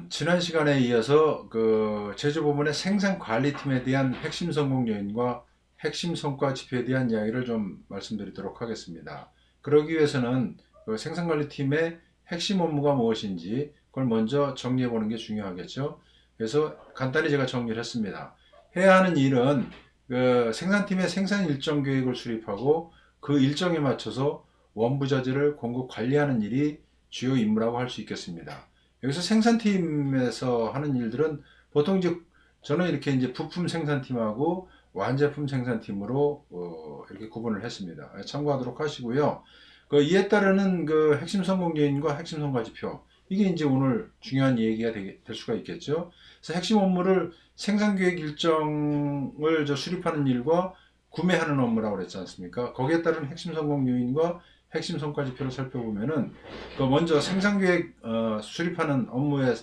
지난 시간에 이어서 그 제조부문의 생산관리팀에 대한 핵심 성공 요인과 핵심 성과 지표에 대한 이야기를 좀 말씀드리도록 하겠습니다. 그러기 위해서는 그 생산관리팀의 핵심 업무가 무엇인지 그걸 먼저 정리해 보는 게 중요하겠죠. 그래서 간단히 제가 정리를 했습니다. 해야 하는 일은 그 생산팀의 생산 일정 계획을 수립하고 그 일정에 맞춰서 원부자재를 공급 관리하는 일이 주요 임무라고 할 수 있겠습니다. 여기서 생산팀에서 하는 일들은 보통 이제 저는 이렇게 이제 부품 생산팀하고 완제품 생산팀으로 이렇게 구분을 했습니다. 참고하도록 하시고요. 그 이에 따르는 그 핵심 성공 요인과 핵심 성과 지표, 이게 이제 오늘 중요한 얘기가 될 수가 있겠죠. 그래서 핵심 업무를 생산계획 일정을 수립하는 일과 구매하는 업무라고 그랬지 않습니까? 거기에 따른 핵심 성공 요인과 핵심 성과 지표를 살펴보면은 그 먼저 생산계획 수립하는 업무의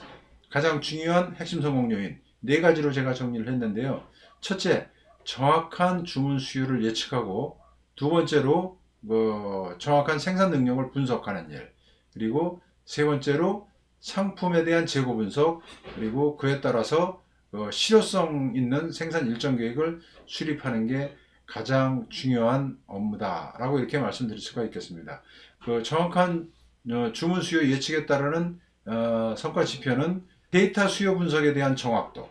가장 중요한 핵심 성공 요인 네 가지로 제가 정리를 했는데요. 첫째, 정확한 주문 수요를 예측하고, 두 번째로 정확한 생산 능력을 분석하는 일, 그리고 세 번째로 상품에 대한 재고 분석, 그리고 그에 따라서 실효성 있는 생산 일정 계획을 수립하는 게 가장 중요한 업무다라고 이렇게 말씀드릴 수가 있겠습니다. 그 정확한 주문 수요 예측에 따르는 성과 지표는 데이터 수요 분석에 대한 정확도.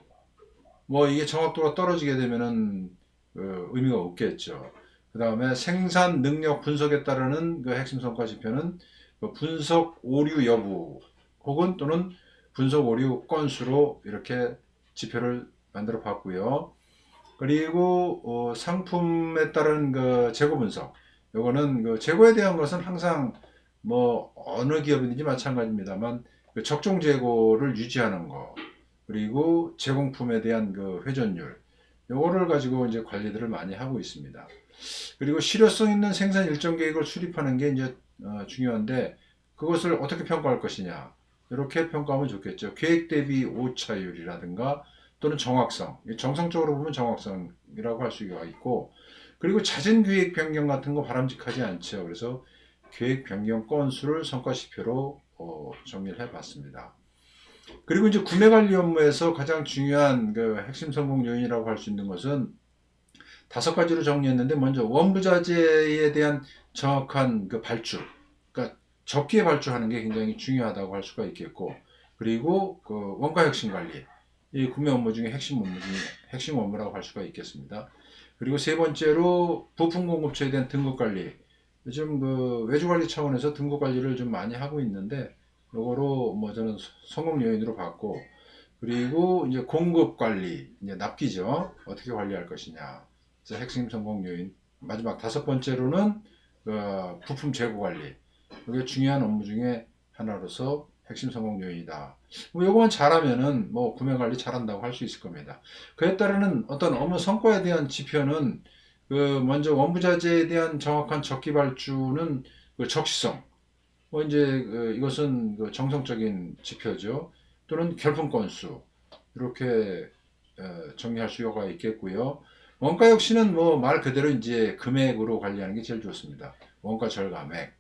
뭐 이게 정확도가 떨어지게 되면은 의미가 없겠죠. 그 다음에 생산 능력 분석에 따르는 그 핵심 성과 지표는 그 분석 오류 여부 혹은 또는 분석 오류 건수로 이렇게 지표를 만들어 봤고요. 그리고 상품에 따른 그 재고 분석. 요거는 그 재고에 대한 것은 항상 뭐 어느 기업이든지 마찬가지입니다만 그 적정 재고를 유지하는 거, 그리고 제공품에 대한 그 회전율, 요거를 가지고 이제 관리들을 많이 하고 있습니다. 그리고 실효성 있는 생산 일정 계획을 수립하는 게 이제 중요한데, 그것을 어떻게 평가할 것이냐, 이렇게 평가하면 좋겠죠. 계획 대비 오차율이라든가 또는 정확성, 정성적으로 보면 정확성이라고 할 수가 있고, 그리고 잦은 계획 변경 같은 거 바람직하지 않죠. 그래서 계획 변경 건수를 성과지표로 정리를 해봤습니다. 그리고 이제 구매 관리 업무에서 가장 중요한 그 핵심 성공 요인이라고 할 수 있는 것은 다섯 가지로 정리했는데, 먼저 원부자재에 대한 정확한 그 발주, 그러니까 적기에 발주하는 게 굉장히 중요하다고 할 수가 있겠고, 그리고 그 원가 혁신 관리, 이 구매 업무 중에 핵심 업무라고 할 수가 있겠습니다. 그리고 세 번째로 부품 공급처에 대한 등급 관리. 요즘 그 외주 관리 차원에서 등급 관리를 좀 많이 하고 있는데, 요거로 뭐 저는 성공 요인으로 봤고, 그리고 이제 공급 관리, 이제 납기죠. 어떻게 관리할 것이냐. 그래서 핵심 성공 요인. 마지막 다섯 번째로는 부품 재고 관리. 이게 중요한 업무 중에 하나로서 핵심 성공 요인이다. 뭐 요거만 잘하면은 뭐 구매 관리 잘한다고 할 수 있을 겁니다. 그에 따르는 어떤 업무 성과에 대한 지표는 그 먼저 원부자재에 대한 정확한 적기 발주는 그 적시성. 뭐 이제 이것은 그 정성적인 지표죠. 또는 결품 건수. 이렇게 정리할 수요가 있겠고요. 원가 역시는 뭐 말 그대로 이제 금액으로 관리하는 게 제일 좋습니다. 원가 절감액.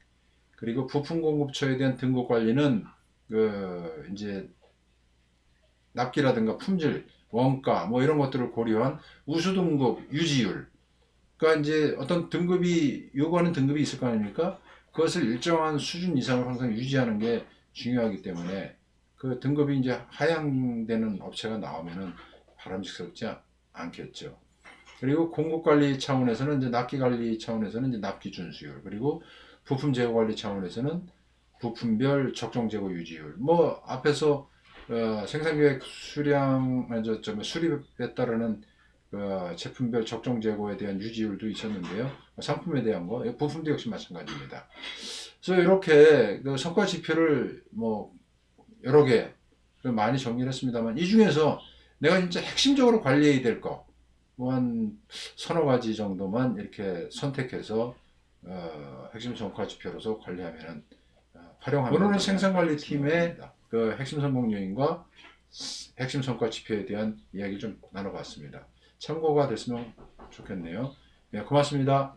그리고 부품 공급처에 대한 등급 관리는 그 이제 납기라든가 품질, 원가 뭐 이런 것들을 고려한 우수 등급 유지율. 그러니까 이제 어떤 등급이 요구하는 등급이 있을 거 아닙니까? 그것을 일정한 수준 이상을 항상 유지하는 게 중요하기 때문에 그 등급이 이제 하향되는 업체가 나오면은 바람직스럽지 않겠죠. 그리고 공급 관리 차원에서는 이제 납기 관리 차원에서는 이제 납기 준수율, 그리고 부품 제거 관리 차원에서는 부품별 적정 재고 유지율. 뭐 앞에서 생산 계획 수량 수립에 따르는 제품별 적정 재고에 대한 유지율도 있었는데요. 상품에 대한 거, 부품도 역시 마찬가지입니다. 그래서 이렇게 그 성과 지표를 뭐 여러 개 많이 정리를 했습니다만, 이 중에서 내가 진짜 핵심적으로 관리해야 될 거, 뭐 한 서너 가지 정도만 이렇게 선택해서 핵심 성과 지표로서 관리하면은 활용하면 오늘은 생산관리팀의 그 핵심 성공 요인과 핵심 성과 지표에 대한 이야기를 좀 나눠봤습니다. 참고가 됐으면 좋겠네요. 네, 고맙습니다.